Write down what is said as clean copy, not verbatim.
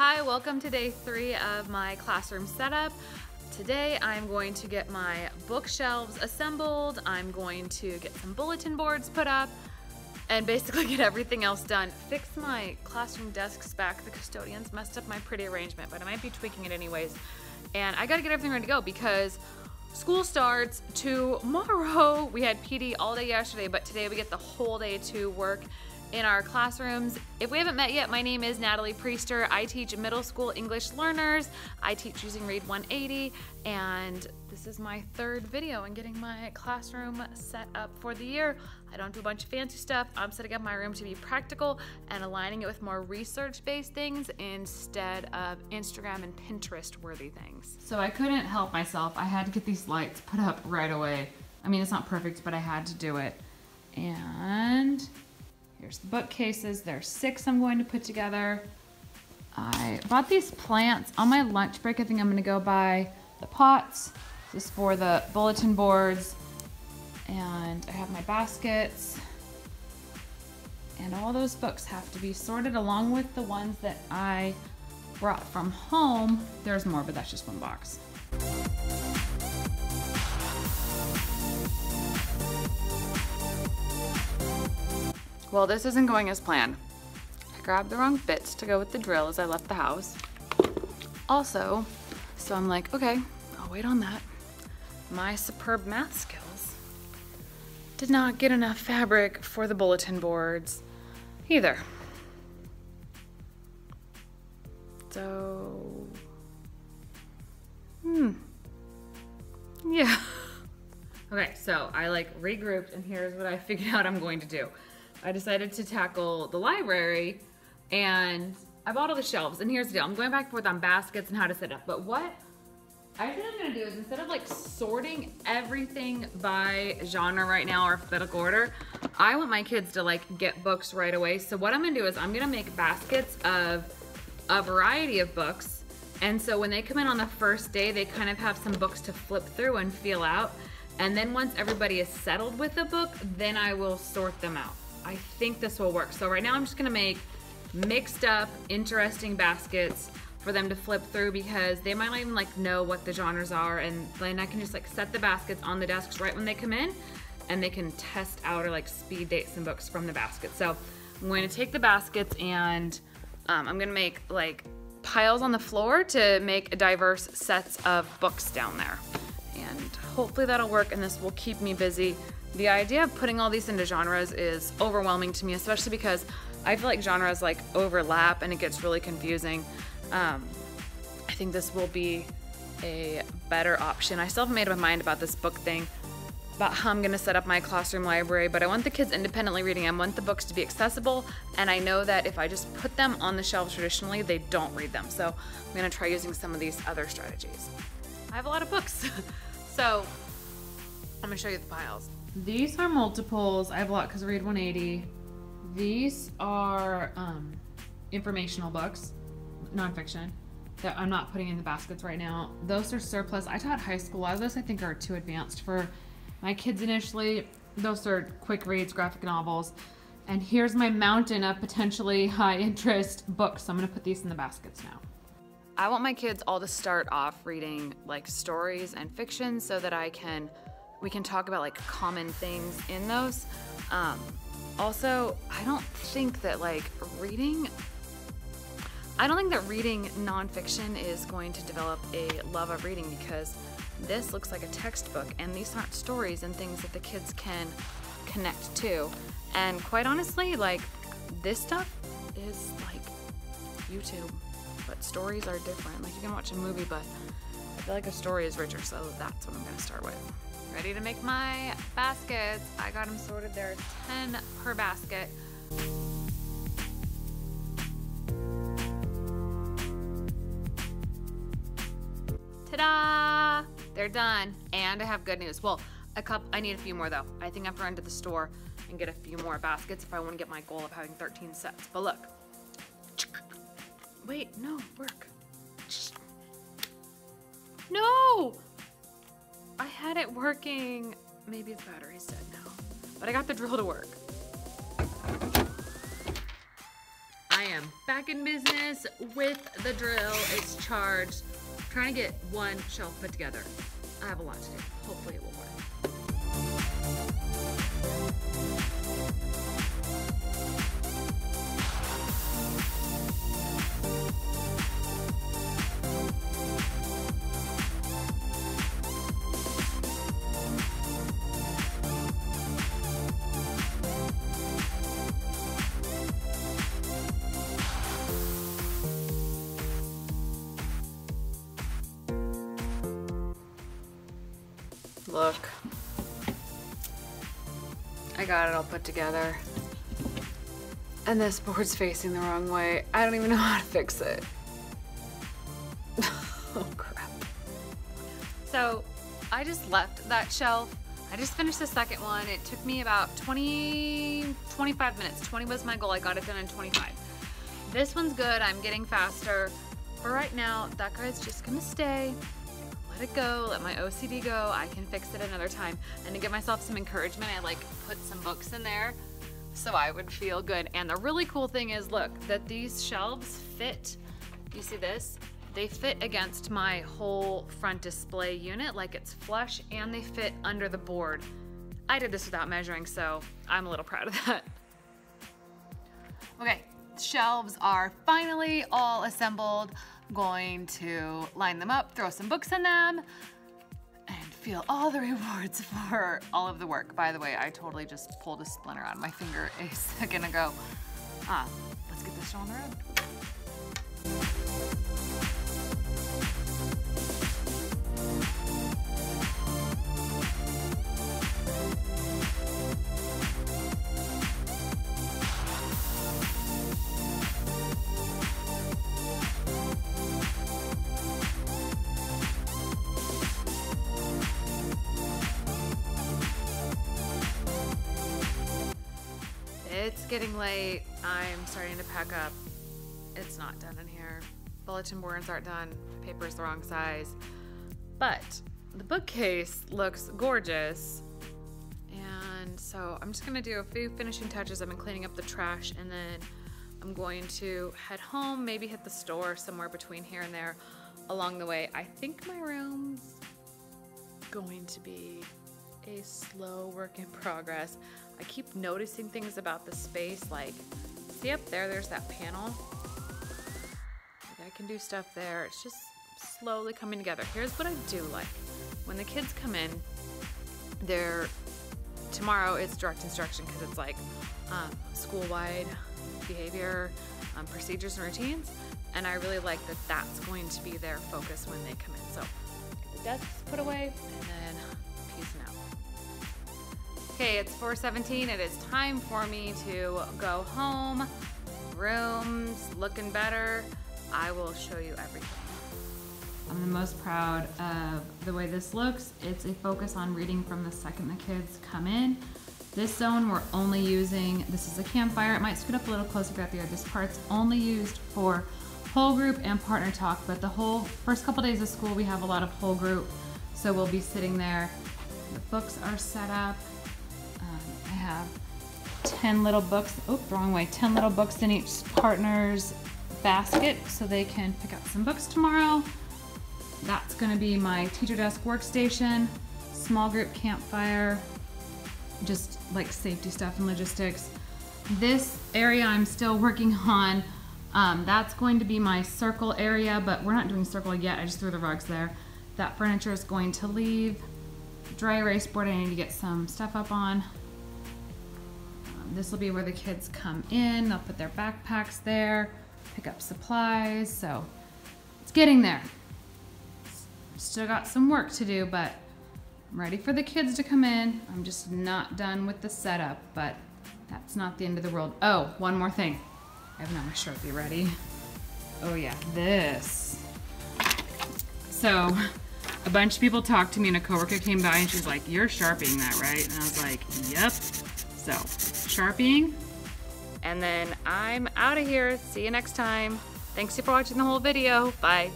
Hi, welcome to day 3 of my classroom setup. Today I'm going to get my bookshelves assembled, I'm going to get some bulletin boards put up, and basically get everything else done. Fix my classroom desks back. The custodians messed up my pretty arrangement, but I might be tweaking it anyways. And I gotta get everything ready to go because school starts tomorrow. We had PD all day yesterday, but today we get the whole day to work in our classrooms. If we haven't met yet, my name is Natalie Priester. I teach middle school English learners. I teach using Read 180, and this is my 3rd video in getting my classroom set up for the year. I don't do a bunch of fancy stuff. I'm setting up my room to be practical and aligning it with more research-based things instead of Instagram and Pinterest-worthy things. So I couldn't help myself. I had to get these lights put up right away. I mean, it's not perfect, but I had to do it. And here's the bookcases. There's 6 I'm going to put together. I bought these plants on my lunch break. I think I'm gonna go buy the pots. This is for the bulletin boards. And I have my baskets. And all those books have to be sorted along with the ones that I brought from home. There's more, but that's just one box. Well, this isn't going as planned. I grabbed the wrong bits to go with the drill as I left the house. Also, so I'm like, okay, I'll wait on that. My superb math skills did not get enough fabric for the bulletin boards either. So, yeah. Okay, so I regrouped, and here's what I figured out I'm going to do. I decided to tackle the library, and I bought all the shelves, and here's the deal. I'm going back and forth on baskets and how to set up, but what I think I'm gonna do is instead of sorting everything by genre right now or alphabetical order, I want my kids to get books right away. So what I'm gonna do is I'm gonna make baskets of a variety of books, and so when they come in on the first day, they kind of have some books to flip through and feel out, and then once everybody is settled with the book, then I will sort them out. I think this will work. So right now I'm just gonna make mixed up, interesting baskets for them to flip through because they might not even know what the genres are, and then I can just set the baskets on the desks right when they come in, and they can test out or speed date some books from the basket. So I'm going to take the baskets and I'm gonna make piles on the floor to make diverse sets of books down there. And hopefully that'll work, and this will keep me busy. The idea of putting all these into genres is overwhelming to me, especially because I feel like genres overlap and it gets really confusing. I think this will be a better option. I still haven't made up my mind about this book thing, about how I'm gonna set up my classroom library, but I want the kids independently reading. I want the books to be accessible, and I know that if I just put them on the shelves traditionally, they don't read them. So I'm gonna try using some of these other strategies. I have a lot of books, so I'm gonna show you the piles. These are multiples. I have a lot because I read 180. These are informational books, nonfiction, that I'm not putting in the baskets right now. Those are surplus. I taught high school. A lot of those I think are too advanced for my kids initially. Those are quick reads, graphic novels. And here's my mountain of potentially high interest books. So I'm gonna put these in the baskets now. I want my kids all to start off reading stories and fiction so that we can talk about common things in those. Also, I don't think that reading nonfiction is going to develop a love of reading because this looks like a textbook and these aren't stories and things that the kids can connect to. And quite honestly, this stuff is YouTube, but stories are different. You can watch a movie, but I feel like a story is richer, so that's what I'm gonna start with. Ready to make my baskets. I got them sorted. There are 10 per basket. Ta-da! They're done. And I have good news. Well, I need a few more though. I think I have to run to the store and get a few more baskets if I want to get my goal of having 13 sets. But look. Wait, no, work. No! I had it working. Maybe the battery's dead now. But I got the drill to work. I am back in business with the drill. It's charged. I'm trying to get one shelf put together. I have a lot to do. Hopefully it will work. Look, I got it all put together. And this board's facing the wrong way. I don't even know how to fix it. Oh crap. So I just left that shelf. I just finished the second one. It took me about 25 minutes. 20 was my goal. I got it done in 25. This one's good. I'm getting faster. For right now, that guy's just gonna stay. Let it go, let my OCD go. I can fix it another time. And to give myself some encouragement, I like put some books in there so I would feel good. And the really cool thing is, look, that these shelves fit, you see this? They fit against my whole front display unit, like it's flush, and they fit under the board. I did this without measuring, so I'm a little proud of that. Okay, shelves are finally all assembled. Going to line them up, throw some books in them, and feel all the rewards for all of the work. By the way, I totally just pulled a splinter out of my finger a second ago. Let's get this show on the road. It's getting late. I'm starting to pack up. It's not done in here. Bulletin boards aren't done. Paper's the wrong size. But the bookcase looks gorgeous. And so I'm just gonna do a few finishing touches. I've been cleaning up the trash, and then I'm going to head home, maybe hit the store somewhere between here and there along the way. I think my room's going to be a slow work in progress. I keep noticing things about the space, like, see up there, there's that panel. Like, I can do stuff there. It's just slowly coming together. Here's what I do like. When the kids come in, tomorrow it's direct instruction because it's like school-wide behavior, procedures and routines. And I really like that that's going to be their focus when they come in. So get the desks put away and then peacing out. Okay, it's 4:17. It is time for me to go home. Room's looking better. I will show you everything. I'm the most proud of the way this looks. It's a focus on reading from the second the kids come in. This zone we're only using, this is a Campfire. It might scoot up a little closer back there. This part's only used for whole group and partner talk, but the whole first couple days of school we have a lot of whole group, so we'll be sitting there. The books are set up. I have 10 little books, 10 little books in each partner's basket so they can pick up some books tomorrow. That's gonna be my teacher desk workstation, small group Campfire, just like safety stuff and logistics. This area I'm still working on. That's going to be my circle area, but we're not doing circle yet. I just threw the rugs there. That furniture is going to leave. Dry erase board I need to get some stuff up on. This will be where the kids come in. They'll put their backpacks there, pick up supplies. So it's getting there. Still got some work to do, but I'm ready for the kids to come in. I'm just not done with the setup, but that's not the end of the world. Oh, one more thing. I have not my Sharpie ready. Oh yeah, this. So a bunch of people talked to me and a coworker came by and she's like, "You're Sharpieing that, right?" And I was like, "Yep." So Sharpieing, and then I'm out of here. See you next time. Thanks for watching the whole video. Bye.